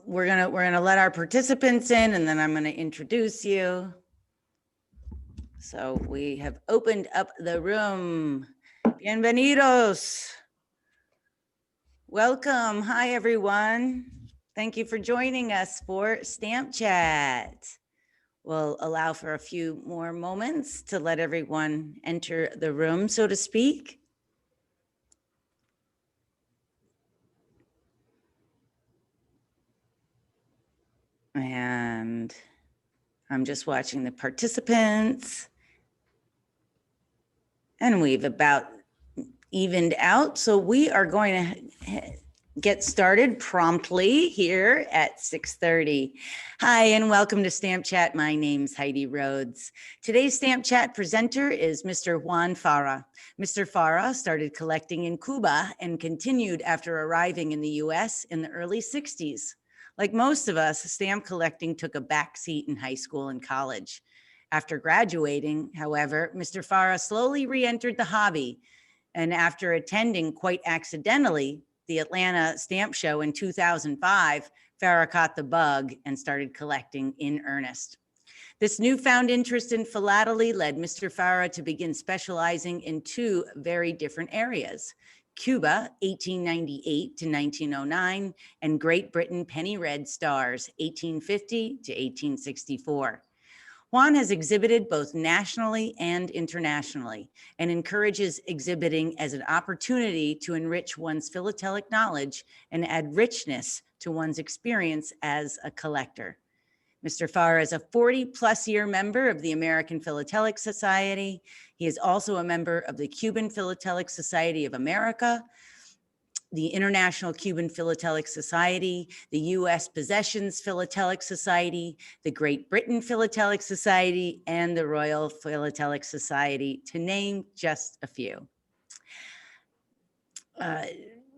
we're gonna let our participants in, and then I'm gonna introduce you. So we have opened up the room. Bienvenidos. Welcome. Hi, everyone. Thank you for joining us for Stamp Chat. We'll allow for a few more moments to let everyone enter the room, so to speak. And I'm just watching the participants. And we've about evened out. So we are going to get started promptly here at 6:30. Hi, and welcome to Stamp Chat. My name's Heidi Rhodes. Today's Stamp Chat presenter is Mr. Juan Farah. Mr. Farah started collecting in Cuba and continued after arriving in the US in the early 60s. Like most of us, stamp collecting took a backseat in high school and college. After graduating, however, Mr. Farah slowly re-entered the hobby. And after attending quite accidentally the Atlanta Stamp Show in 2005, Farah caught the bug and started collecting in earnest. This newfound interest in philately led Mr. Farah to begin specializing in two very different areas: Cuba, 1898 to 1909, and Great Britain penny red stars, 1850 to 1864. Juan has exhibited both nationally and internationally and encourages exhibiting as an opportunity to enrich one's philatelic knowledge and add richness to one's experience as a collector. Mr. Farah is a 40-plus year member of the American Philatelic Society. He is also a member of the Cuban Philatelic Society of America, the International Cuban Philatelic Society, the U.S. Possessions Philatelic Society, the Great Britain Philatelic Society, and the Royal Philatelic Society, to name just a few.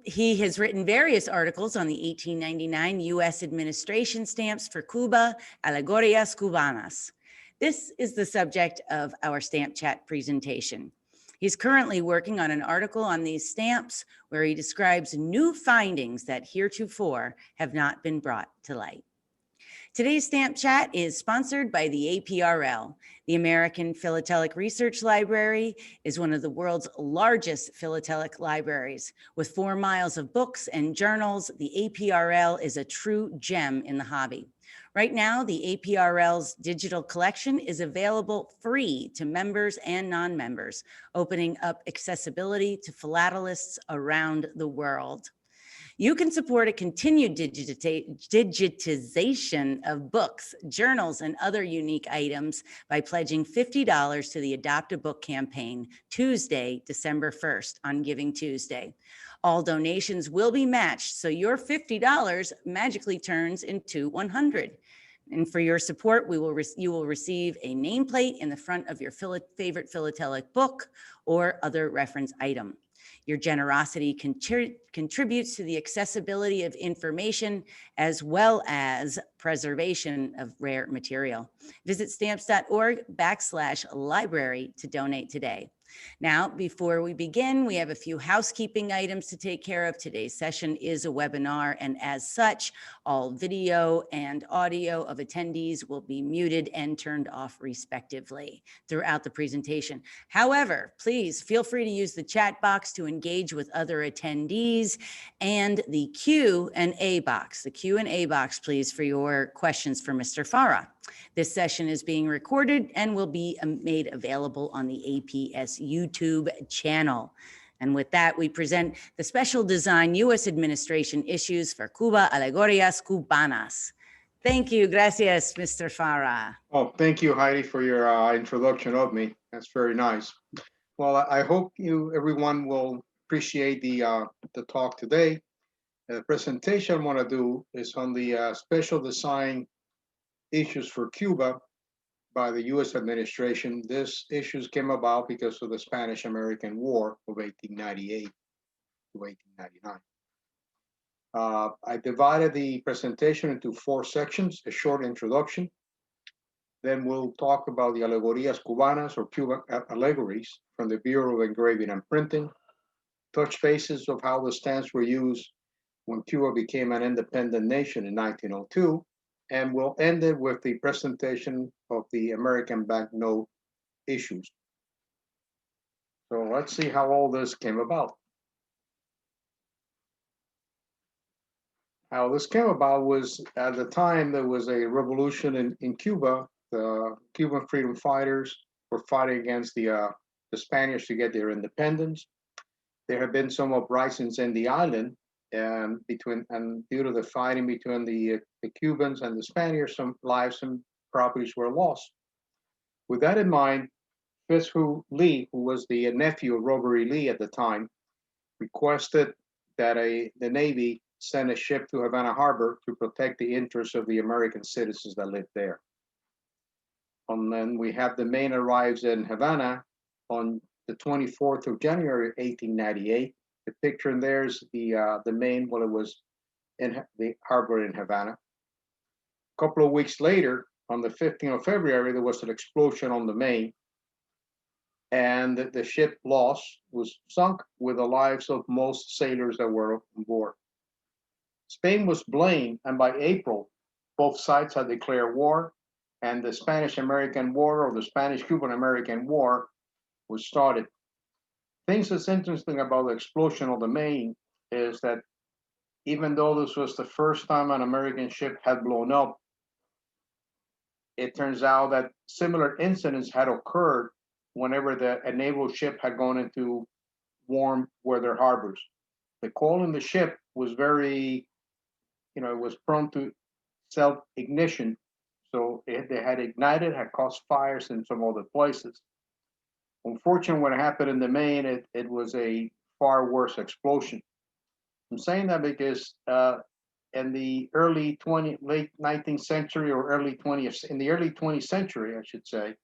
He has written various articles on the 1899 U.S. administration stamps for Cuba, Alegorias Cubanas. This is the subject of our Stamp Chat presentation. He's currently working on an article on these stamps where he describes new findings that heretofore have not been brought to light. Today's Stamp Chat is sponsored by the APRL. The American Philatelic Research Library is one of the world's largest philatelic libraries. With 4 miles of books and journals, the APRL is a true gem in the hobby. Right now, the APRL's digital collection is available free to members and non-members, opening up accessibility to philatelists around the world. You can support a continued digitization of books, journals, and other unique items by pledging $50 to the Adopt a Book campaign, Tuesday, December 1st, on Giving Tuesday. All donations will be matched, so your $50 magically turns into $100. And for your support, you will receive a nameplate in the front of your favorite philatelic book or other reference item. Your generosity contributes to the accessibility of information as well as preservation of rare material. Visit stamps.org/library to donate today. Now, before we begin, we have a few housekeeping items to take care of. Today's session is a webinar, and as such, all video and audio of attendees will be muted and turned off respectively throughout the presentation. However, please feel free to use the chat box to engage with other attendees and the Q&A box. The Q&A box, please, for your questions for Mr. Farah. This session is being recorded and will be made available on the APS YouTube channel. And with that, we present the special design U.S. administration issues for Cuba, Alegorias Cubanas. Thank you. Gracias, Mr. Farah. Oh, thank you, Heidi, for your introduction of me. That's very nice. Well, I hope everyone will appreciate the talk today. The presentation I want to do is on the special design issues for Cuba by the U.S. administration. These issues came about because of the Spanish-American War of 1898 to 1899. I divided the presentation into 4 sections: a short introduction, then we'll talk about the Alegorias Cubanas or Cuban Allegories from the Bureau of Engraving and Printing, touch bases of how the stamps were used when Cuba became an independent nation in 1902, and we'll end it with the presentation of the American banknote issues. So let's see how all this came about. How this came about was, at the time, there was a revolution in Cuba. The Cuban freedom fighters were fighting against the Spanish to get their independence. There have been some uprisings in the island, and due to the fighting between the Cubans and the Spaniards, some lives and properties were lost. With that in mind, Fitzhugh Lee, who was the nephew of Robert E. Lee at the time, requested that the Navy send a ship to Havana Harbor to protect the interests of the American citizens that lived there. And then we have the Maine arrives in Havana on the 24th of January, 1898. The picture in there is the Maine, well, it was in the harbor in Havana. A couple of weeks later, on the 15th of February, there was an explosion on the Maine, and the ship was sunk with the lives of most sailors that were on board. Spain was blamed, and by April, both sides had declared war, and the Spanish-American War, or the Spanish-Cuban-American War, was started. Things that's interesting about the explosion of the Maine is that even though this was the first time an American ship had blown up, it turns out that similar incidents had occurred whenever a naval ship had gone into warm weather harbors. The coal in the ship was very, it was prone to self-ignition. So they had ignited, had caused fires in some other places. Unfortunately, what happened in the Maine, it was a far worse explosion. I'm saying that because in the late 19th century or in the early 20th century, I should say,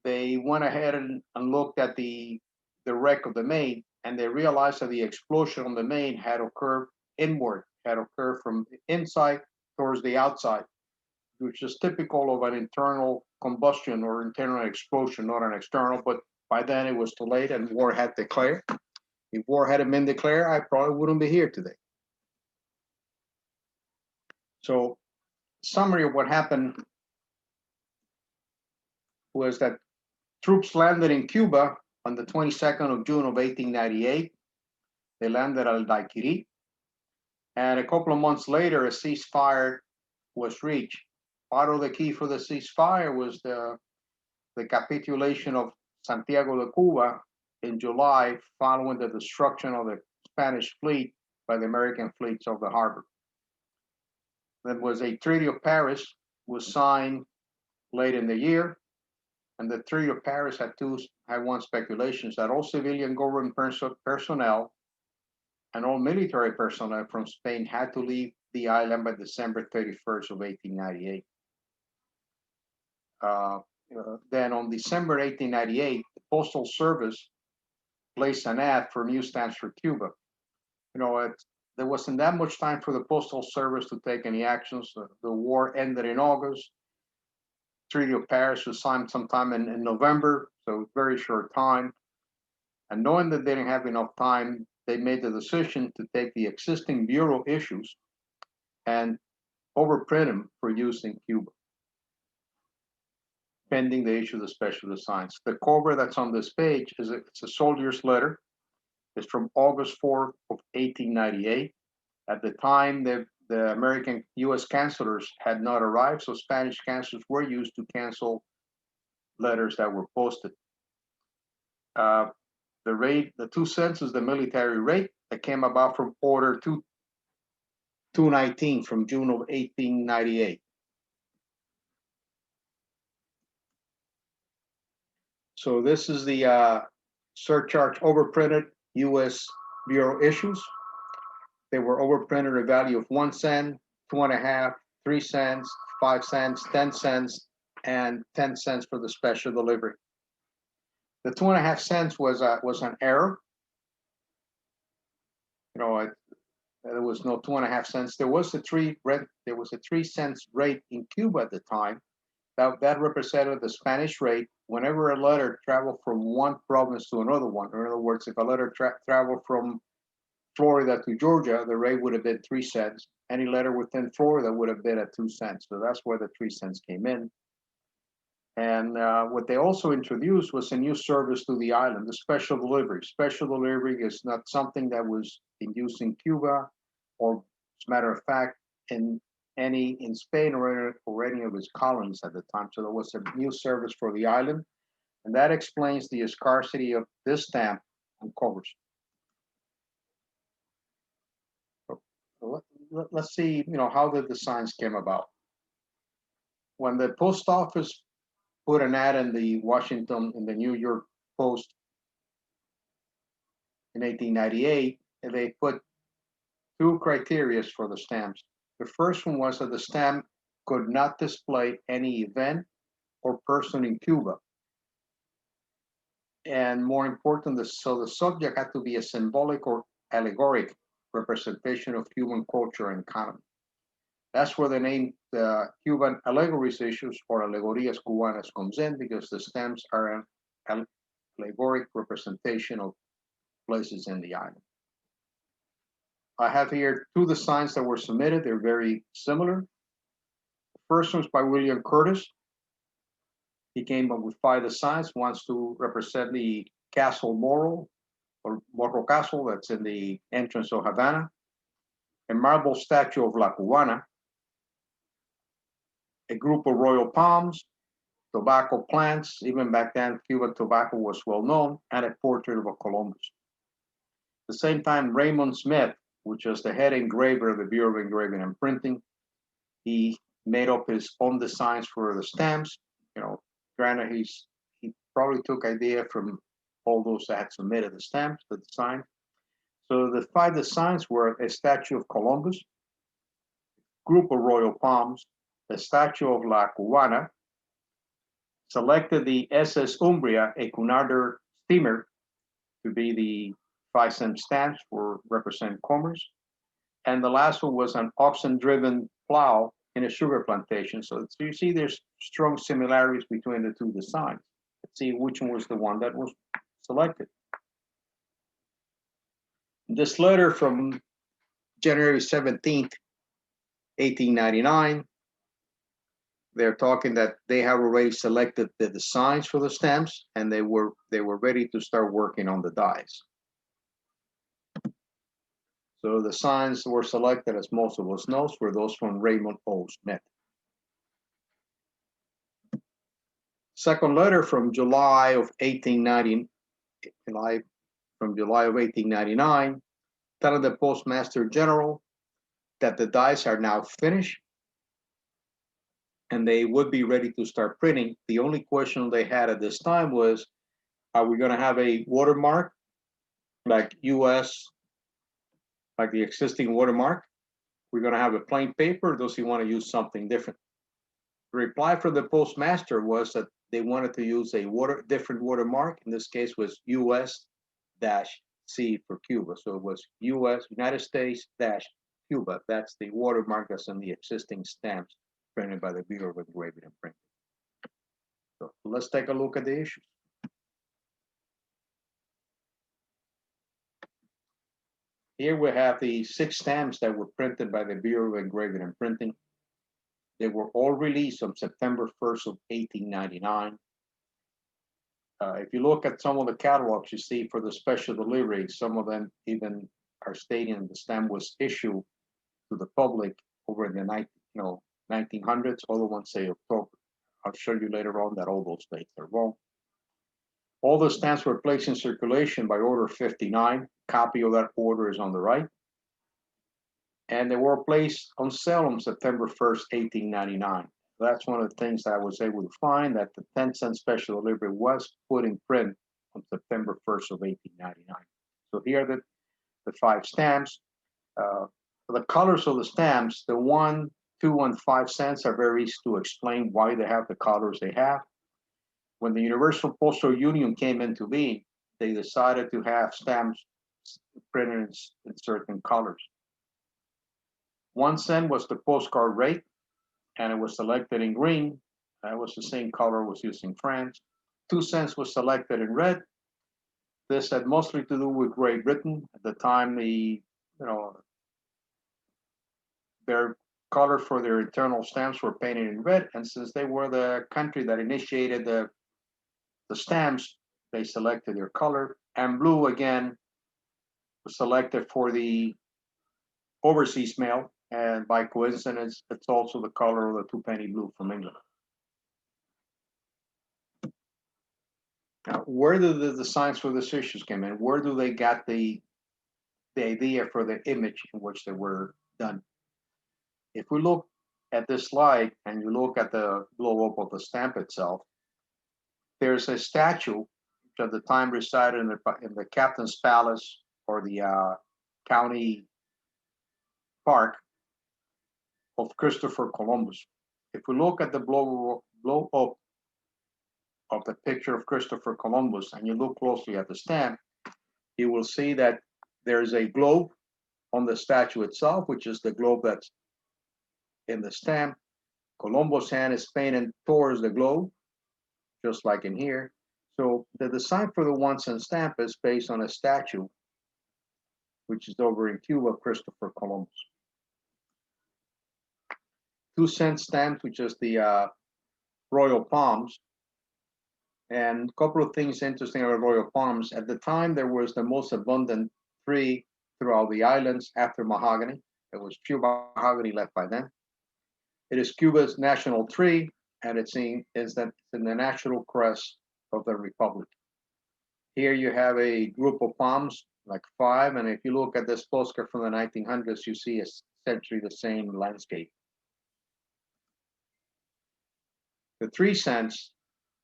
they went ahead and looked at the wreck of the Maine, and they realized that the explosion on the Maine had occurred inward, had occurred from the inside towards the outside, which is typical of an internal combustion or internal explosion, not an external, but by then it was too late and war had declared. If war hadn't been declared, I probably wouldn't be here today. So, summary of what happened was that troops landed in Cuba on the 22nd of June of 1898. They landed at Aldaquiri. And a couple of months later, a ceasefire was reached. Part of the key for the ceasefire was the capitulation of Santiago de Cuba in July, following the destruction of the Spanish fleet by the American fleets of the harbor. There was a Treaty of Paris was signed late in the year, and the Treaty of Paris had one speculation, that all civilian government personnel and all military personnel from Spain had to leave the island by December 31st of 1898. Then on December 1898, the Postal Service placed an ad for new stamps for Cuba. There wasn't that much time for the Postal Service to take any actions. The war ended in August. Treaty of Paris was signed sometime in November, so very short time. And knowing that they didn't have enough time, they made the decision to take the existing bureau issues and overprint them for use in Cuba, pending the issue of the special designs. The cover that's on this page it's a soldier's letter. It's from August 4th of 1898. At the time, the American U.S. counselors had not arrived, so Spanish counselors were used to cancel letters that were posted. The rate, the 2 cents is the military rate that came about from Order 219 from June of 1898. So this is the surcharge overprinted U.S. Bureau issues. They were overprinted a value of 1 cent, 2.5, 3 cents, 5 cents, 10 cents, and 10 cents for the special delivery. The 2.5 cents was an error. There was no 2.5 cents. There was a 3 cents rate in Cuba at the time. That represented the Spanish rate whenever a letter traveled from one province to another one. In other words, if a letter traveled from Florida to Georgia, the rate would have been 3 cents. Any letter within Florida would have been at 2 cents. So that's where the 3 cents came in. And what they also introduced was a new service to the island, the special delivery. Special delivery is not something that was in use in Cuba, or as a matter of fact, in Spain or any of its colonies at the time. So there was a new service for the island, and that explains the scarcity of this stamp on covers. So let's see, how the designs came about. When the post office put an ad in the New York Post in 1898, and they put 2 criteria for the stamps. The first one was that the stamp could not display any event or person in Cuba. And more important, so the subject had to be a symbolic or allegoric representation of Cuban culture and economy. That's where the name the Cuban Allegories issues, or Alegorias Cubanas, comes in, because the stamps are an allegoric representation of places in the island. I have here 2 designs that were submitted. They're very similar. The first one's by William Curtis. He came up with 5 designs. Wants to represent the Castle Morro, or Morro Castle, that's in the entrance of Havana, a marble statue of La Cubana, a group of royal palms, tobacco plants. Even back then, Cuban tobacco was well known, and a portrait of a Columbus. At the same time, Raymond Smith, which was the head engraver of the Bureau of Engraving and Printing, he made up his own designs for the stamps. Granted, he probably took idea from all those that had submitted the stamps, the design. So the 5 designs were a statue of Columbus, group of royal palms, a statue of La Cubana, selected the SS Umbria, a Cunarder steamer, to be the 5-cent stamps for represent commerce. And the last one was an oxen-driven plow in a sugar plantation. So you see there's strong similarities between the 2 designs. Let's see which one was the one that was selected. This letter from January 17th, 1899, they're talking that they have already selected the designs for the stamps, and they were ready to start working on the dies. So the signs were selected, as most of us know, were those from Raymond O. Smith. Second letter from July of 1899, telling the Postmaster General that the dies are now finished and they would be ready to start printing. The only question they had at this time was, are we going to have a watermark like US, like the existing watermark? We're going to have a plain paper, or does he want to use something different? The reply from the postmaster was that they wanted to use a different watermark. In this case was US-C for Cuba. So it was US, United States-Cuba. That's the watermark that's in the existing stamps printed by the Bureau of Engraving and Printing. So let's take a look at the issues. Here we have the 6 stamps that were printed by the Bureau of Engraving and Printing. They were all released on September 1st of 1899. If you look at some of the catalogs, you see for the special delivery, some of them even are stating the stamp was issued to the public over in the 1900s. Other ones say October. I'll show you later on that all those dates are wrong. All the stamps were placed in circulation by Order 59. Copy of that order is on the right. And they were placed on sale on September 1st, 1899. That's one of the things that I was able to find, that the 10-cent special delivery was put in print on September 1st of 1899. So here are the 5 stamps. The colors of the stamps, the 1, 2, and 5 cents are very easy to explain why they have the colors they have. When the Universal Postal Union came into being, they decided to have stamps printed in certain colors. 1 cent was the postcard rate, and it was selected in green. That was the same color was used in France. 2 cents was selected in red. This had mostly to do with Great Britain. At the time, the you know, their color for their internal stamps were painted in red, and since they were the country that initiated the stamps, they selected their color. And blue again was selected for the overseas mail, and by coincidence, it's also the color of the two-penny blue from England. Now, where do the designs for these issues come in? Where do they get the idea for the image in which they were done? If we look at this slide and you look at the blow-up of the stamp itself, there's a statue which at the time resided in the captain's palace or the county park of Christopher Columbus. If we look at the blow-up of the picture of Christopher Columbus and you look closely at the stamp, you will see that there's a globe on the statue itself, which is the globe that's in the stamp. Columbus' hand is painted towards the globe, just like in here. So the design for the 1 cent stamp is based on a statue, which is over in Cuba, Christopher Columbus. 2 cent stamp, which is the royal palms. And a couple of things interesting about royal palms. At the time, there was the most abundant tree throughout the islands after mahogany. It was pure mahogany left by them. It is Cuba's national tree, and it's in the national crest of the republic. Here you have a group of palms, like 5, and if you look at this postcard from the 1900s, you see essentially the same landscape. The 3 cents,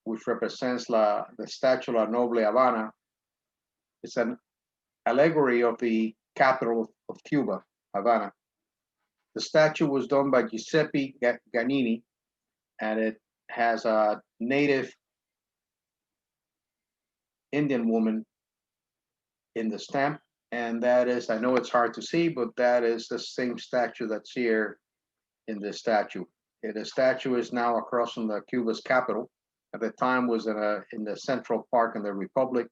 which represents the statue La Noble Havana, is an allegory of the capital of Cuba, Havana. The statue was done by Giuseppe Ganini, and it has a native Indian woman in the stamp, and that is, I know it's hard to see, but that is the same statue that's here in this statue. The statue is now across from the Cuba's capital. At the time was in the Central Park in the Republic.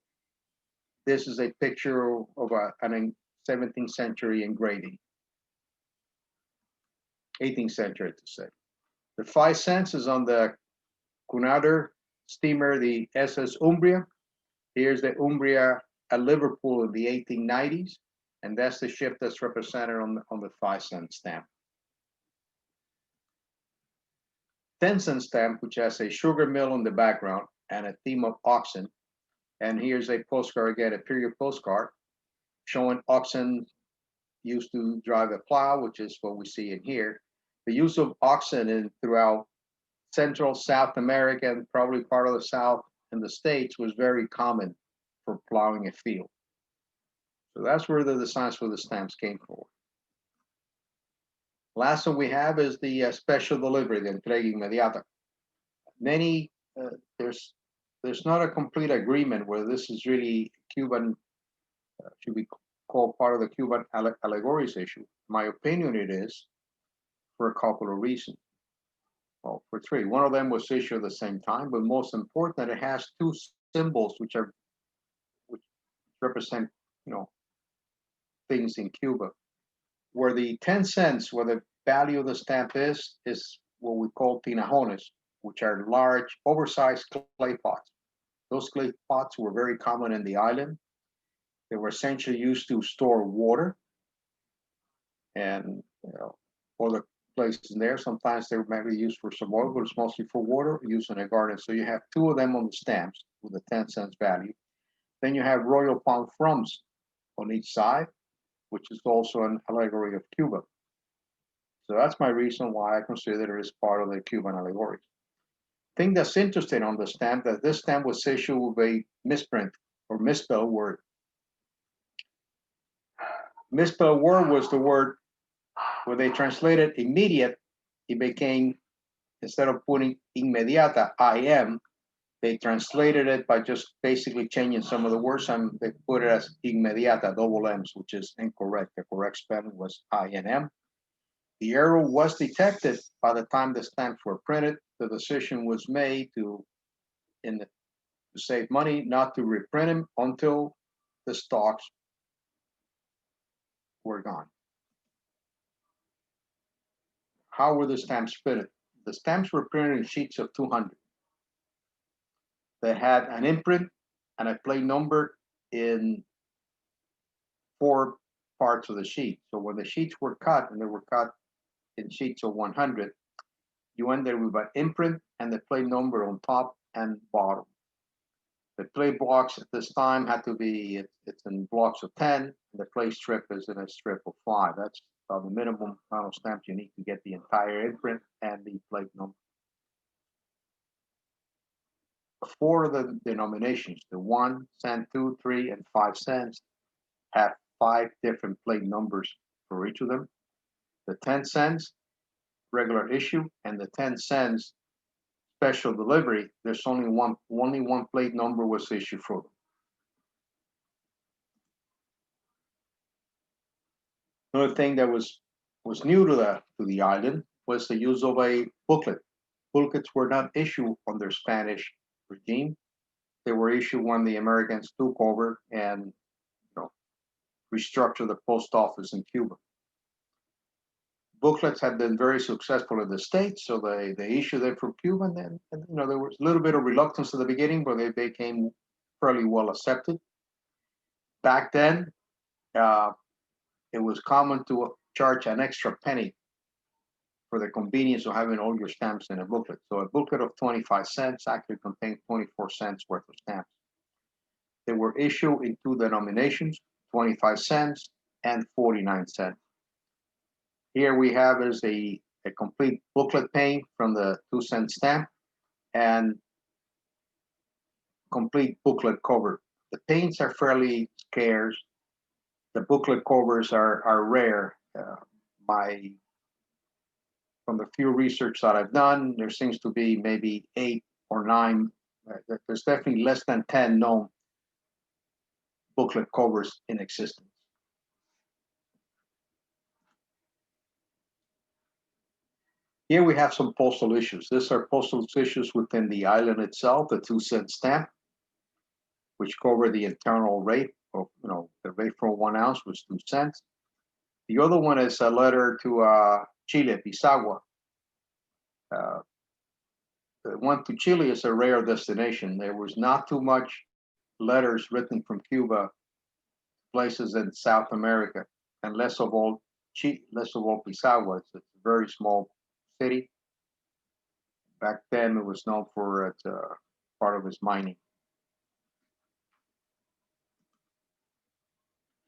This is a picture of an 17th century engraving. 18th century to say. The 5 cents is on the Cunarder steamer, the SS Umbria. Here's the Umbria at Liverpool in the 1890s, and that's the ship that's represented on the 5 cent stamp. 10 cent stamp, which has a sugar mill in the background and a theme of oxen. And here's a postcard again, a period postcard showing oxen used to drive a plow, which is what we see in here. The use of oxen throughout Central, South America, and probably part of the South in the States was very common for plowing a field. So that's where the designs for the stamps came from. Last one we have is the special delivery, the entrega inmediata. Many, there's not a complete agreement whether this is really Cuban, should be called part of the Cuban Allegories issue. My opinion, it is, for a couple of reasons. Well, for 3. One of them was issued at the same time, but most important, it has 2 symbols which represent, things in Cuba. Where the 10 cents, where the value of the stamp is what we call tinajones, which are large, oversized clay pots. Those clay pots were very common in the island. They were essentially used to store water, and other places in there. Sometimes they might be used for some oil, but it's mostly for water, used in a garden. So you have 2 of them on the stamps with a 10 cents value. Then you have royal palm fronds on each side, which is also an allegory of Cuba. So that's my reason why I consider it as part of the Cuban Allegories. Thing that's interesting on the stamp, that this stamp was issued with a misprint or misspelled word. Misspelled word was the word where they translated immediate, it became, instead of putting inmediata, IM, they translated it by just basically changing some of the words, and they put it as inmediata, double M's, which is incorrect. The correct spelling was INM. The error was detected by the time the stamps were printed. The decision was made to save money, not to reprint them until the stocks were gone. How were the stamps printed? The stamps were printed in sheets of 200 that had an imprint and a plate number in 4 parts of the sheet. So when the sheets were cut, and they were cut in sheets of 100, you ended with an imprint and the plate number on top and bottom. The plate blocks at this time had to be, it's in blocks of 10, and the plate strip is in a strip of 5. That's the minimum amount of stamps you need to get the entire imprint and the plate number. 4 of the denominations, the 1 cent, 2, 3, and 5 cents, have 5 different plate numbers for each of them. The 10 cents regular issue and the 10 cents special delivery, there's only one plate number was issued for them. Another thing that was new to the island was the use of a booklet. Booklets were not issued under Spanish regime. They were issued when the Americans took over and restructured the post office in Cuba. Booklets had been very successful in the States, so they issued them from Cuba, and then there was a little bit of reluctance at the beginning, but they became fairly well accepted. Back then, it was common to charge an extra penny for the convenience of having all your stamps in a booklet. So a booklet of 25 cents actually contained 24 cents worth of stamps. They were issued in 2 denominations, 25 cents and 49 cents. Here we have is a complete booklet pane from the 2-cent stamp and complete booklet cover. The paints are fairly scarce. The booklet covers are rare. From the few research that I've done, there seems to be maybe 8 or 9. There's definitely less than 10 known booklet covers in existence. Here we have some postal issues. These are postal issues within the island itself, the 2-cent stamp, which cover the internal rate of, the rate for 1 ounce was 2 cents. The other one is a letter to Chile, Pisagua. The one to Chile is a rare destination. There was not too much letters written from Cuba, places in South America, and less of all Pisagua. It's a very small city. Back then, it was known for its part of its mining.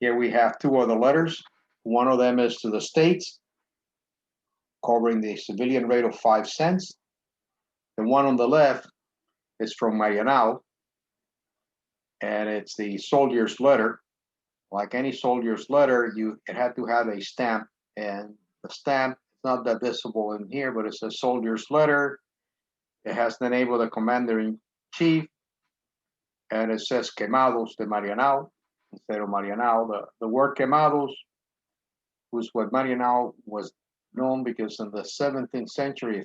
Here we have 2 other letters. One of them is to the States, covering the civilian rate of 5 cents. The one on the left is from Marianao, and it's the soldier's letter. Like any soldier's letter, it had to have a stamp, and the stamp is not that visible in here, but it's a soldier's letter. It has the name of the commander-in-chief, and it says Quemados de Marianao instead of Marianao. The word Quemados was what Marianao was known because in the 17th century,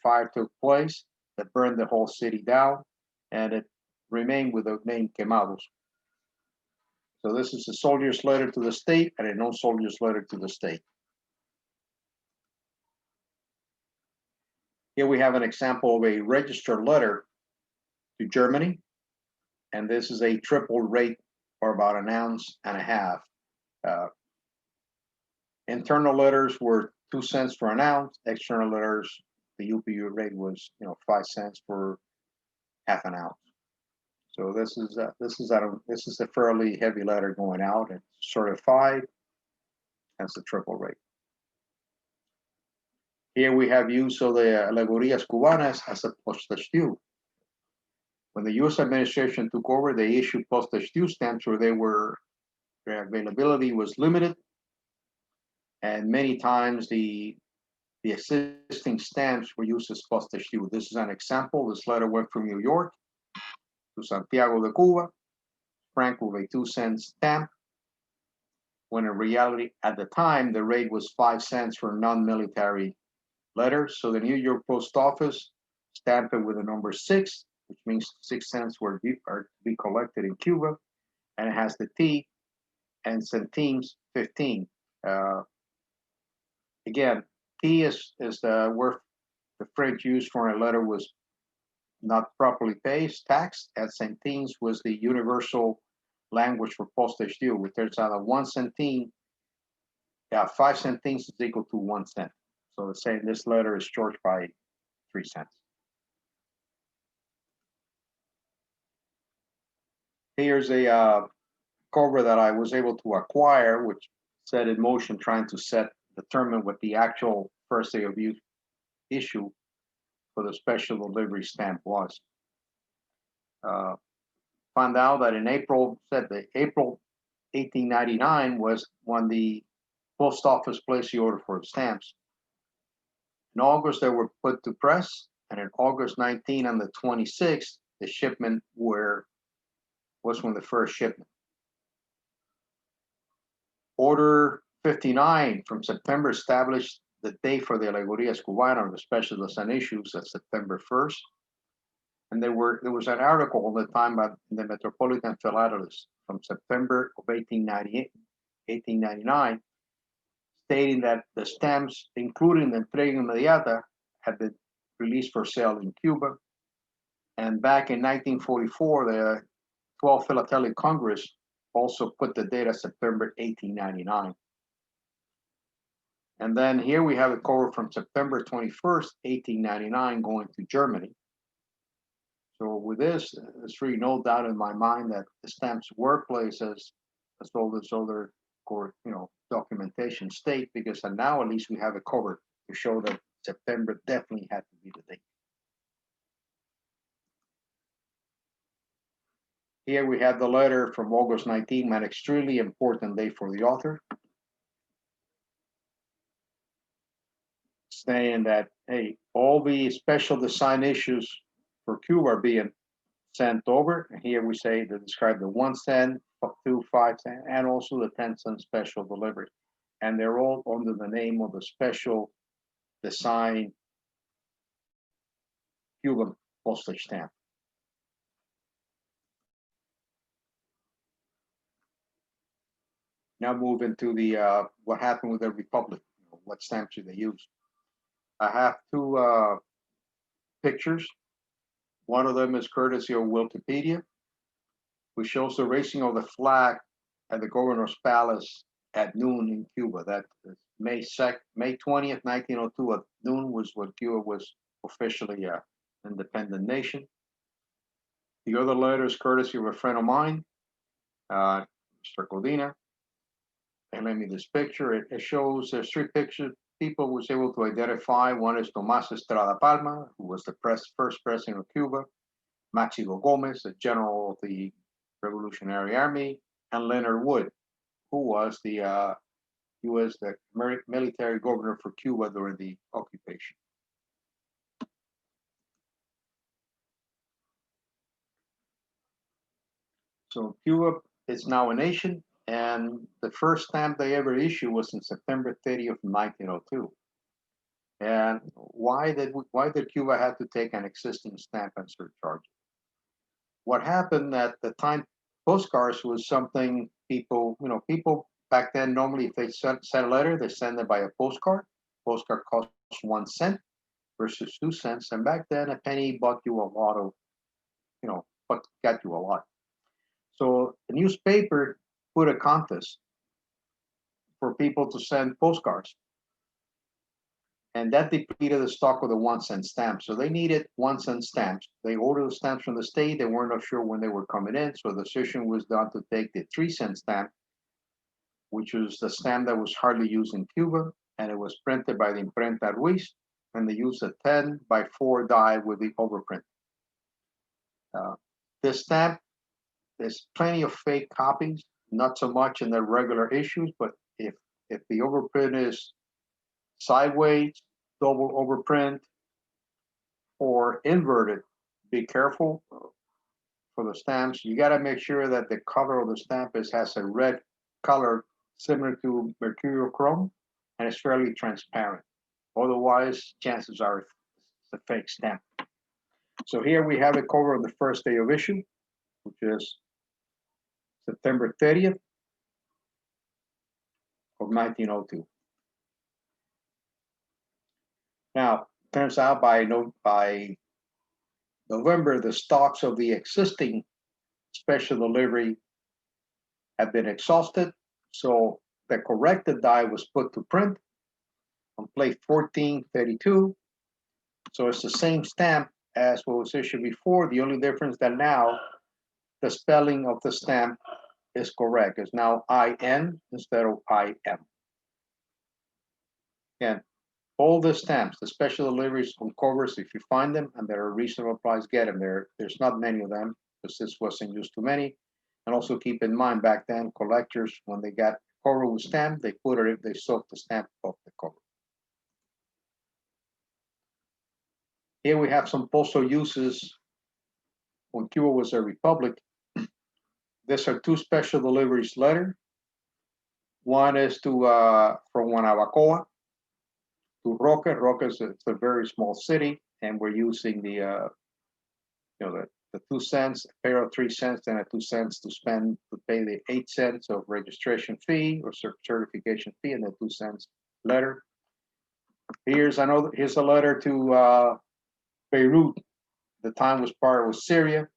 fire took place that burned the whole city down, and it remained with the name Quemados. So this is a soldier's letter to the state and a non-soldier's letter to the state. Here we have an example of a registered letter to Germany, and this is a triple rate for about 1.5 ounces. Internal letters were 2 cents for 1 ounce. External letters, the UPU rate was 5 cents for 1/2 ounce. So this is a fairly heavy letter going out. It's certified. That's the triple rate. Here we have use of the Alegorias Cubanas as a postage due. When the U.S. administration took over, they issued postage due stamps where their availability was limited, and many times the existing stamps were used as postage due. This is an example. This letter went from New York to Santiago de Cuba, frank with a 2-cent stamp, when in reality, at the time, the rate was 5 cents for non-military letters. So the New York Post Office stamped it with the number 6, which means 6 cents are to be collected in Cuba, and it has the T, and centimes 15. Again, T is the word the French used for a letter was not properly taxed, and centimes was the universal language for postage due, which turns out that 1 centime, 5 centimes is equal to 1 cent. So it's saying this letter is charged by 3 cents. Here's a cover that I was able to acquire, which set in motion trying to determine what the actual first day of use issue for the special delivery stamp was. Found out that in April 1899 was when the post office placed the order for the stamps. In August, they were put to press, and in August 19 and the 26th, the shipment was when the first shipment. Order 59 from September established the date for the Alegorias Cubanas, the special design issues, as September 1st. And there was an article all the time by the Metropolitan Philatelist from September of 1899, stating that the stamps, including the entrega inmediata, had been released for sale in Cuba. And back in 1944, the 12th Philatelic Congress also put the date as September 1899. And then here we have a cover from September 21st, 1899, going to Germany. So with this, there's really no doubt in my mind that the stamps were placed as all this other documentation state, because now at least we have a cover to show that September definitely had to be the date. Here we have the letter from August 19, an extremely important day for the author, saying that, hey, all the special design issues for Cuba are being sent over. And here we say to describe the 1 cent, 2, 5 cent, and also the 10 cent special delivery. And they're all under the name of the special design Cuban postage stamp. Now move into the what happened with the Republic. What stamps do they use? I have 2 pictures. One of them is courtesy of Wikipedia, which shows the raising of the flag at the governor's palace at noon in Cuba. That is May 20th, 1902 at noon was when Cuba was officially an independent nation. The other letter is courtesy of a friend of mine, Mr. Codina. And let me this picture. It shows there's 3 pictures. People was able to identify. One is Tomás Estrada Palma, who was the first president of Cuba, Máximo Gómez, the general of the Revolutionary Army, and Leonard Wood, who was the military governor for Cuba during the occupation. So Cuba is now a nation, and the first stamp they ever issued was in September 30th, 1902. And why did Cuba have to take an existing stamp and surcharge it? What happened at the time, postcards was something people back then, normally if they sent a letter, they send it by a postcard. Postcard costs 1 cent versus 2 cents. And back then, a penny bought you a lot of, got you a lot. So the newspaper put a contest for people to send postcards. And that depleted the stock of the 1 cent stamps. So they needed 1 cent stamps. They ordered the stamps from the state. They weren't sure when they were coming in. So the decision was done to take the 3 cent stamp, which was the stamp that was hardly used in Cuba. And it was printed by the Imprenta Ruiz. And they used a 10x4 die with the overprint. This stamp, there's plenty of fake copies, not so much in the regular issues, but if the overprint is sideways, double overprint, or inverted, be careful for the stamps. You got to make sure that the color of the stamp has a red color similar to mercurial chrome, and it's fairly transparent. Otherwise, chances are it's a fake stamp. So here we have a cover of the first day of issue, which is September 30th. of 1902. Now, turns out by November, the stocks of the existing special delivery had been exhausted, so the corrected die was put to print on plate 1432. So it's the same stamp as what was issued before. The only difference that now the spelling of the stamp is correct. It's now IN instead of IM. And all the stamps, the special deliveries on covers, if you find them and there are reasonable price, get them. There's not many of them because this wasn't used to many. And also keep in mind back then, collectors, when they got cover with stamp, they soaked the stamp off the cover. Here we have some postal uses when Cuba was a republic. These are two special deliveries letter. One is to from Guanabacoa to Roque. Roque is a very small city, and we're using the 2 cents, a pair of 3 cents, and a 2 cents to pay the 8 cents of registration fee or certification fee, and the 2 cents letter. Here's a letter to Beirut. The time was part of Syria,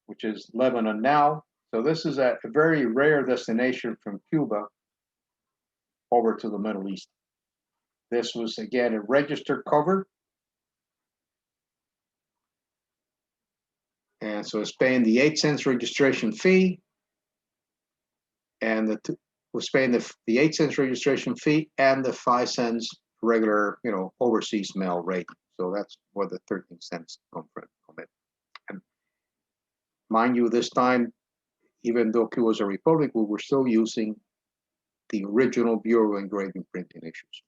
which is Lebanon now. So this is a very rare destination from Cuba over to the Middle East. This was, again, a registered cover. And so it's paying the 8 cents registration fee, and was paying the 8 cents registration fee and the 5 cents regular, overseas mail rate. So that's where the 13 cents come from. And mind you, this time, even though Cuba was a republic, we were still using the original Bureau of Engraving printing issues.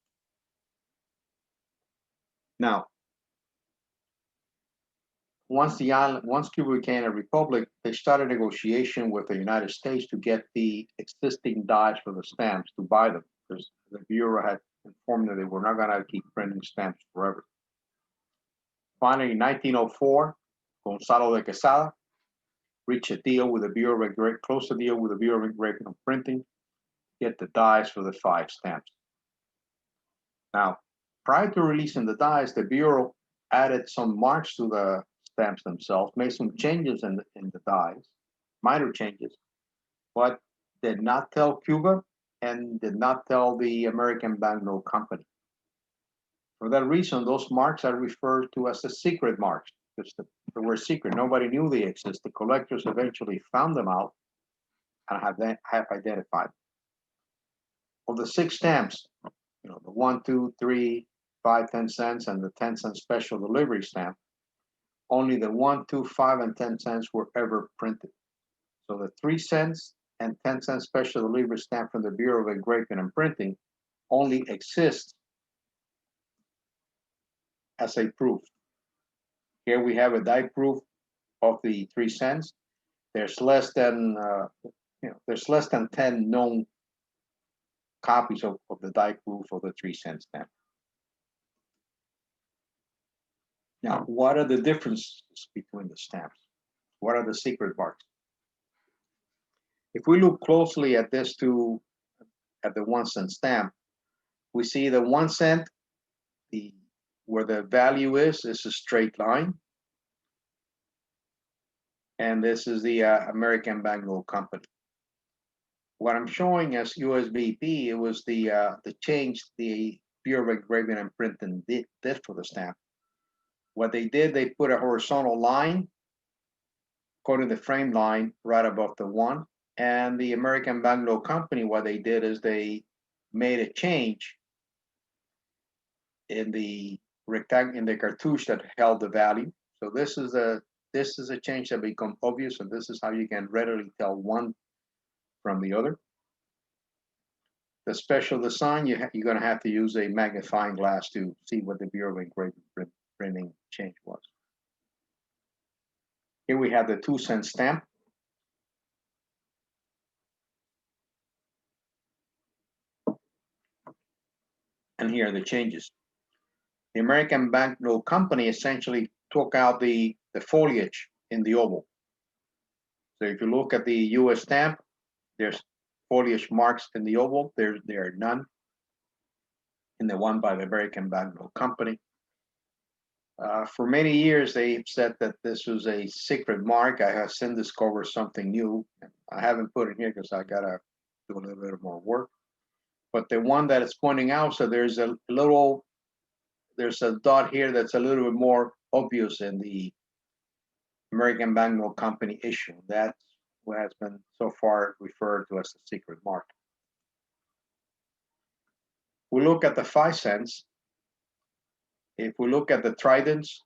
Now, once Cuba became a republic, they started negotiation with the United States to get the existing dies for the stamps to buy them, because the Bureau had informed them they were not going to keep printing stamps forever. Finally, in 1904, Gonzalo de Quesada reached a deal with the Bureau of Engraving, closed a deal with the Bureau of Engraving and Printing, get the dies for the 5 stamps. Now, prior to releasing the dies, the Bureau added some marks to the stamps themselves, made some changes in the dies, minor changes, but did not tell Cuba and did not tell the American Banknote Company. For that reason, those marks are referred to as the secret marks, because they were secret. Nobody knew they existed. The collectors eventually found them out and have identified them. Of the 6 stamps, the 1, 2, 3, 5, 10 cents, and the 10-cent special delivery stamp, only the 1, 2, 5, and 10 cents were ever printed. So the 3 cents and 10-cent special delivery stamp from the Bureau of Engraving and Printing only exists as a proof. Here we have a die proof of the 3 cents. There's less than 10 known copies of the die proof of the 3 cent stamp. Now, what are the differences between the stamps? What are the secret marks? If we look closely at this at the 1 cent stamp, we see the 1 cent, where the value is a straight line. And this is the American Banknote Company. What I'm showing as USBP, it was the change the Bureau of Engraving and Printing did for the stamp. What they did, they put a horizontal line, according to the frame line, right above the 1. And the American Banknote Company, what they did is they made a change in the cartouche that held the value. So this is a change that becomes obvious, and this is how you can readily tell one from the other. The special design, you're going to have to use a magnifying glass to see what the Bureau of Engraving printing change was. Here we have the 2 cent stamp. And here are the changes. The American Banknote Company essentially took out the foliage in the oval. So if you look at the US stamp, there's foliage marks in the oval. There are none in the one by the American Banknote Company. For many years, they've said that this was a secret mark. I have since discovered something new. I haven't put it here because I gotta do a little bit more work. But the one that is pointing out, so there's a dot here that's a little bit more obvious in the American Banknote Company issue. That's what has been so far referred to as the secret mark. We look at the 5 cents. If we look at the Tridents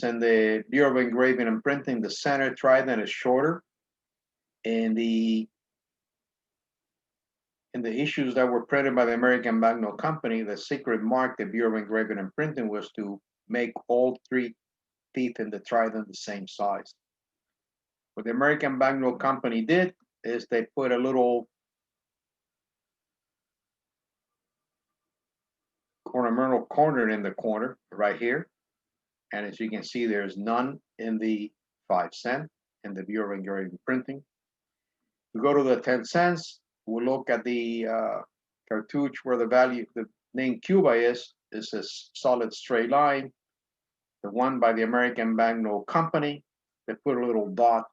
and the Bureau of Engraving and Printing, the center Trident is shorter. In the issues that were printed by the American Banknote Company, the secret mark, the Bureau of Engraving and Printing, was to make all 3 teeth in the Trident the same size. What the American Banknote Company did is they put a little ornamental corner in the corner right here. And as you can see, there's none in the 5 cent in the Bureau of Engraving and Printing. We go to the 10 cents, we'll look at the cartouche where the name Cuba is a solid straight line. The one by the American Banknote Company, they put a little dot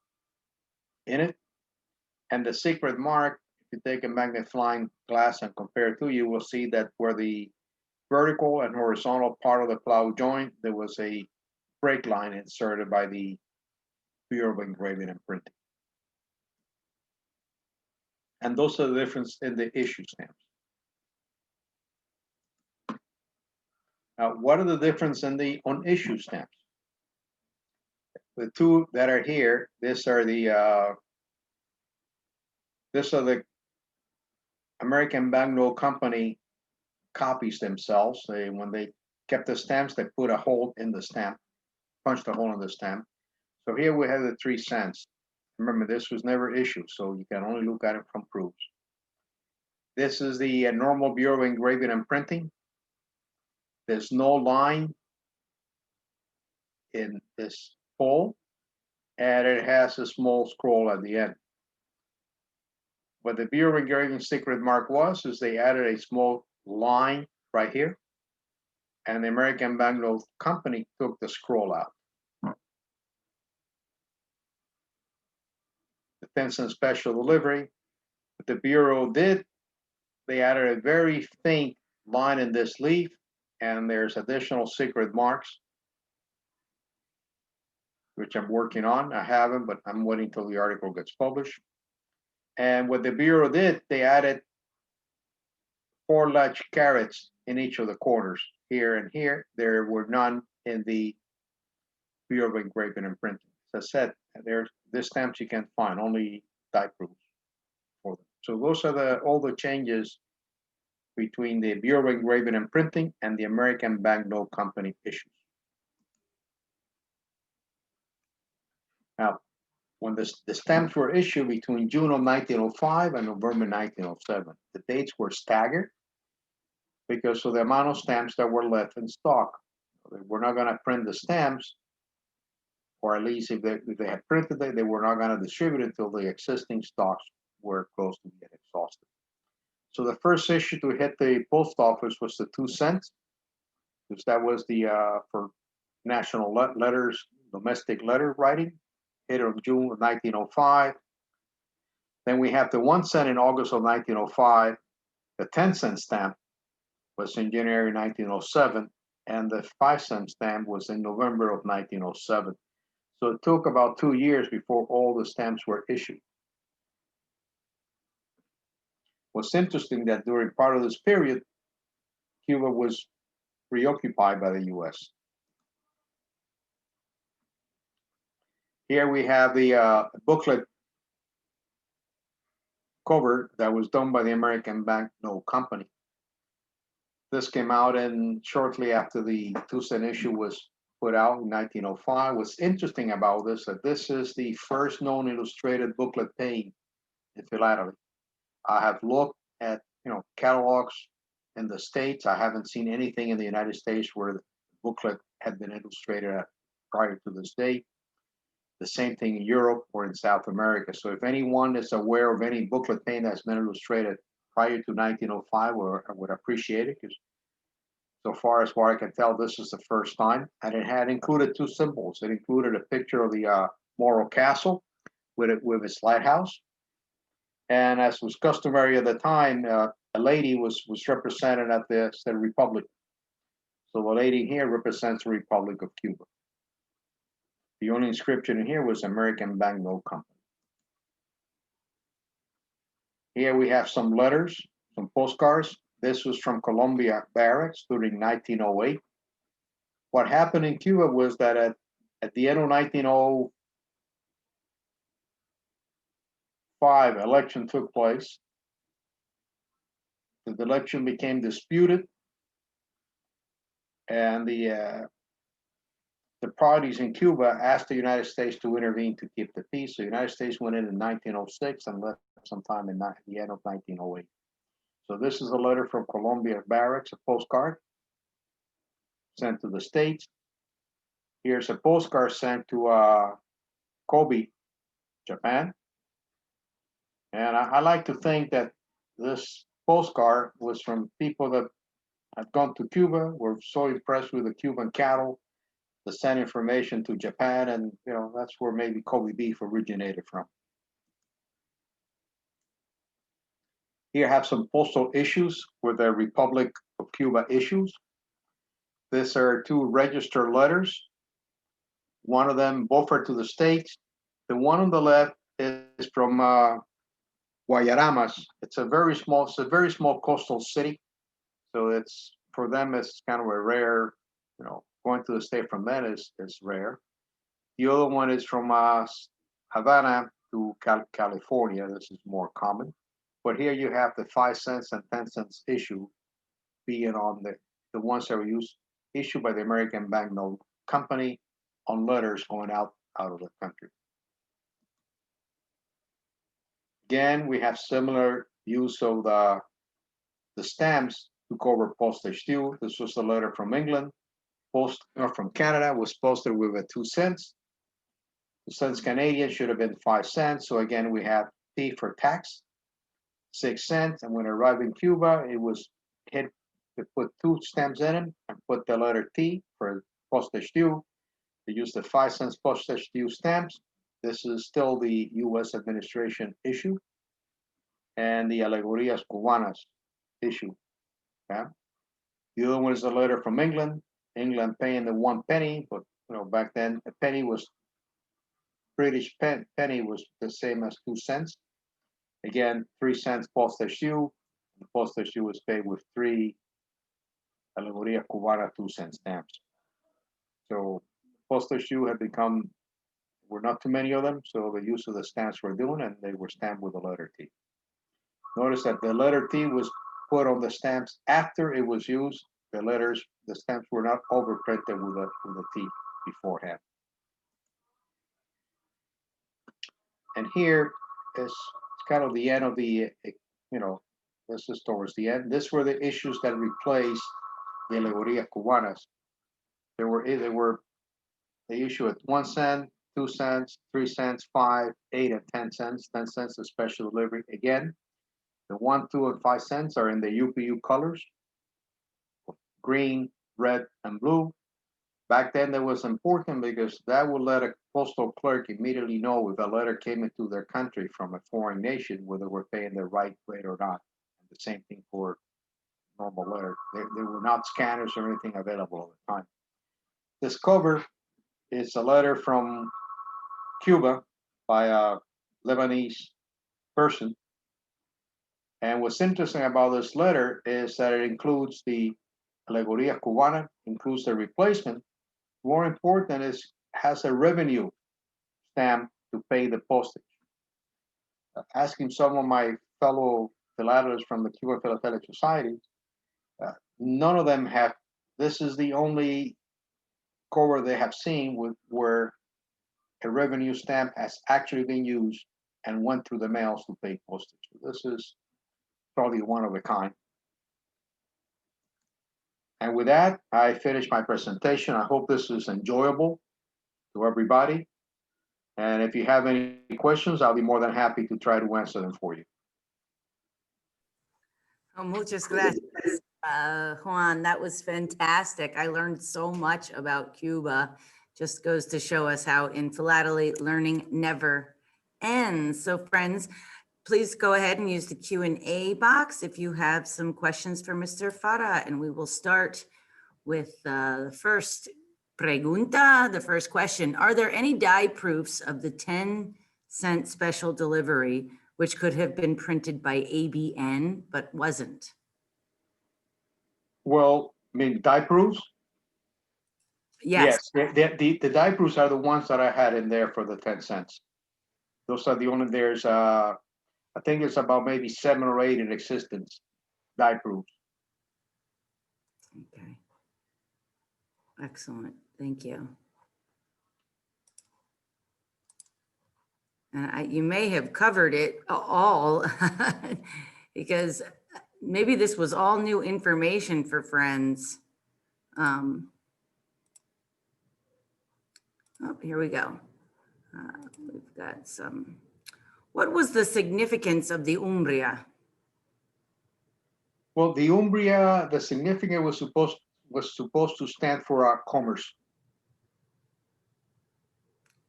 in it. And the secret mark, if you take a magnifying glass and compare it to, you will see that where the vertical and horizontal part of the plow joint, there was a break line inserted by the Bureau of Engraving and Printing. And those are the difference in the issue stamps. Now, what are the difference in the on-issue stamps? The 2 that are here, these are the American Banknote Company copies themselves. When they kept the stamps, they put a hole in the stamp, punched a hole in the stamp. So here we have the 3 cents. Remember, this was never issued, so you can only look at it from proofs. This is the normal Bureau of Engraving and Printing. There's no line in this hole, and it has a small scroll at the end. What the Bureau of Engraving secret mark is they added a small line right here, and the American Banknote Company took the scroll out. The 10-cent special delivery, what the Bureau did, they added a very faint line in this leaf, and there's additional secret marks, which I'm working on. I haven't, but I'm waiting until the article gets published. And what the Bureau did, they added 4 large carats in each of the corners, here and here. There were none in the Bureau of Engraving and Printing. As I said, the stamps you can find, only die proofs for them. So those are all the changes between the Bureau of Engraving and Printing and the American Banknote Company issues. Now, when the stamps were issued between June of 1905 and November 1907, the dates were staggered because of the amount of stamps that were left in stock. They were not going to print the stamps, or at least if they had printed it, they were not going to distribute it until the existing stocks were close to being exhausted. So the first issue to hit the post office was the 2 cents, because that was the for national letters, domestic letter writing, hit on June of 1905. Then we have the 1 cent in August of 1905. The 10-cent stamp was in January 1907, and the 5-cent stamp was in November of 1907. So it took about 2 years before all the stamps were issued. What's interesting that during part of this period, Cuba was preoccupied by the US. Here we have the booklet cover that was done by the American Banknote Company. This came out shortly after the 2-cent issue was put out in 1905. What's interesting about this, that this is the first known illustrated booklet paying in philately. I have looked at catalogs in the States. I haven't seen anything in the United States where the booklet had been illustrated prior to this date. The same thing in Europe or in South America. So if anyone is aware of any booklet paint that's been illustrated prior to 1905, I would appreciate it, because so far as I can tell, this is the first time. And it had included two symbols. It included a picture of the Morro Castle with its lighthouse. And as was customary at the time, a lady was represented at the Republic. So the lady here represents the Republic of Cuba. The only inscription in here was American Banknote Company. Here we have some letters, some postcards. This was from Columbia Barracks during 1908. What happened in Cuba was that at the end of 1905, election took place. The election became disputed, and the parties in Cuba asked the United States to intervene to keep the peace. So the United States went in 1906 and left sometime in the end of 1908. So this is a letter from Columbia Barracks, a postcard sent to the States. Here's a postcard sent to Kobe, Japan. And I like to think that this postcard was from people that had gone to Cuba, were so impressed with the Cuban cattle, to send information to Japan, and that's where maybe Kobe beef originated from. Here I have some postal issues with the Republic of Cuba issues. These are two registered letters. One of them, both are to the States. The one on the left is from Guayaramas. It's a very small coastal city. So it's, for them, it's kind of a rare, going to the state from them is rare. The other one is from Havana to California. This is more common. But here you have the 5 cents and 10 cents issue being on the ones that were issued by the American Banknote Company on letters going out of the country. Again, we have similar use of the stamps to cover postage due. This was a letter from England. From Canada was posted with a 2 cents. 2 cents Canadian should have been 5 cents. So again, we have T for tax, 6 cents. And when it arrived in Cuba, it was hit to put 2 stamps in it and put the letter T for postage due. They used the 5 cents postage due stamps. This is still the U.S. administration issue, and the Alegorias Cubanas issue. Okay? The other one is a letter from England. England paying the 1 penny, but back then a penny was British penny was the same as 2 cents. Again, 3 cents postage due. The postage due was paid with 3 Alegorias Cubana 2 cent stamps. So postage due had become, were not too many of them, so the use of the stamps were doing, and they were stamped with the letter T. Notice that the letter T was put on the stamps after it was used. The stamps were not overprinted with a T beforehand. And here is kind of the end of the, this is towards the end. These were the issues that replaced the Alegorias Cubanas. They issue at 1 cent, 2 cents, 3 cents, 5, 8, and 10 cents. 10 cents is special delivery. Again, the 1, 2, and 5 cents are in the UPU colors, green, red, and blue. Back then, that was important because that would let a postal clerk immediately know if a letter came into their country from a foreign nation, whether we're paying the right rate or not. And the same thing for normal letter. There were not scanners or anything available at the time. This cover is a letter from Cuba by a Lebanese person. And what's interesting about this letter is that it includes the Alegoria Cubana, includes the replacement. More important is has a revenue stamp to pay the postage. Asking some of my fellow philatelists from the Cuban Philatelic Society, none of them have, this is the only cover they have seen where a revenue stamp has actually been used and went through the mails to pay postage. This is probably one of a kind. And with that, I finish my presentation. I hope this is enjoyable to everybody. And if you have any questions, I'll be more than happy to try to answer them for you. Oh, muchas gracias, Juan. That was fantastic. I learned so much about Cuba. Just goes to show us how in philately learning never ends. So friends, please go ahead and use the Q&A box if you have some questions for Mr. Farah, and we will start with the first pregunta, the first question. Are there any die proofs of the 10-cent special delivery which could have been printed by ABN but wasn't? Well, I mean, die proofs? Yes. The die proofs are the ones that I had in there for the 10 cents. Those are the only, there's, I think it's about maybe 7 or 8 in existence, die proofs. Okay. Excellent. Thank you. And you may have covered it all because maybe this was all new information for friends. Oh, here we go. We've got some. What was the significance of the Umbria? Well, the Umbria, the significance was supposed to stand for commerce.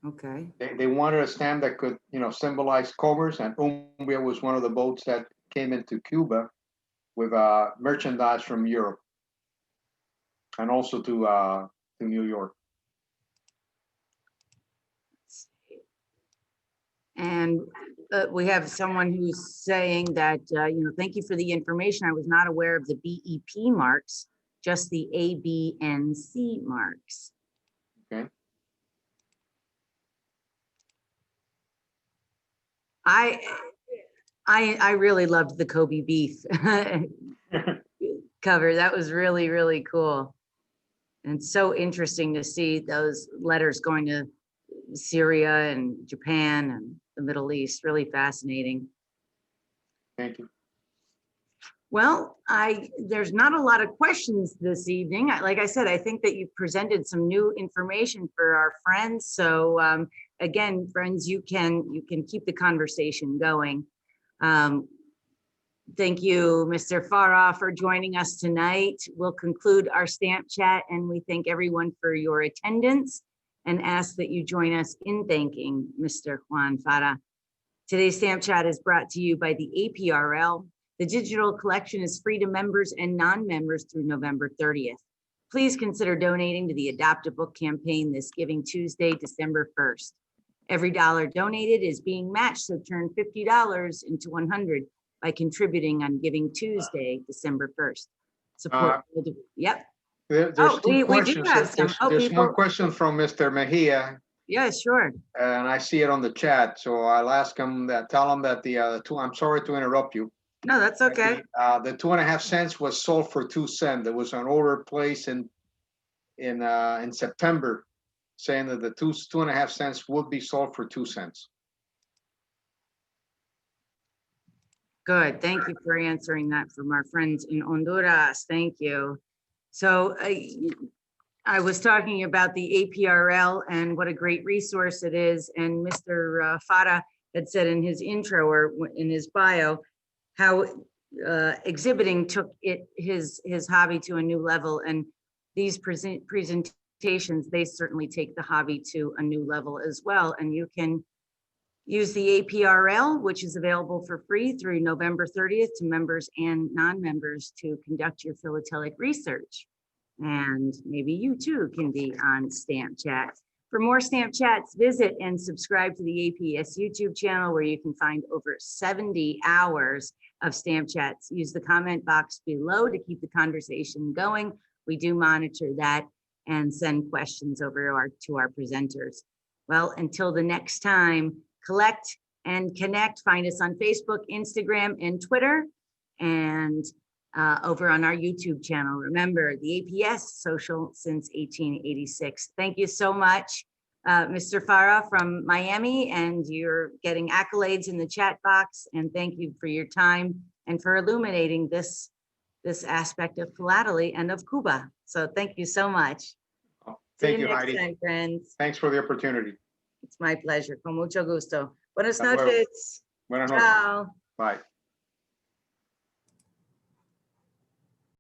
Okay. They wanted a stamp that could, symbolize commerce, and Umbria was one of the boats that came into Cuba with merchandise from Europe and also to New York. And we have someone who's saying that, thank you for the information. I was not aware of the BEP marks, just the A, B, and C marks. Okay. I really loved the Kobe beef cover. That was really, really cool. And so interesting to see those letters going to Syria and Japan and the Middle East. Really fascinating. Thank you. Well, there's not a lot of questions this evening. Like I said, I think that you presented some new information for our friends. So again, friends, you can keep the conversation going. Thank you, Mr. Farah, for joining us tonight. We'll conclude our stamp chat, and we thank everyone for your attendance and ask that you join us in thanking Mr. Juan Farah. Today's stamp chat is brought to you by the APRL. The digital collection is free to members and non-members through November 30th. Please consider donating to the Adopt a Book campaign this Giving Tuesday, December 1st. Every dollar donated is being matched, so turn $50 into $100 by contributing on Giving Tuesday, December 1st. Support. Yep. There's we questions. Do have some. There's one question from Mr. Mejia. Yeah, sure. And I see it on the chat, so I'll ask him that. Tell him that I'm sorry to interrupt you. No, that's okay. The 2.5 cents was sold for 2 cents. There was an order placed in September, saying that the 2.5 cents would be sold for 2 cents. Good. Thank you for answering that from our friends in Honduras. Thank you. So I was talking about the APRL and what a great resource it is. And Mr. Farah had said in his intro or in his bio how exhibiting took his hobby to a new level. And these presentations, they certainly take the hobby to a new level as well. And you can use the APRL, which is available for free through November 30th to members and non-members to conduct your philatelic research. And maybe you too can be on Stamp Chat. For more Stamp Chats, visit and subscribe to the APS YouTube channel, where you can find over 70 hours of Stamp Chats. Use the comment box below to keep the conversation going. We do monitor that and send questions over to our presenters. Well, until the next time, collect and connect. Find us on Facebook, Instagram, and Twitter, and over on our YouTube channel. Remember, the APS social since 1886. Thank you so much, Mr. Farah from Miami, and you're getting accolades in the chat box. And thank you for your time and for illuminating this aspect of philately and of Cuba. So thank you so much. Thank you, next Heidi. time, friends. Thanks for the opportunity. It's my pleasure. Con mucho gusto. Buenas Hasta luego. noches. Buenas noches. Ciao. Bye.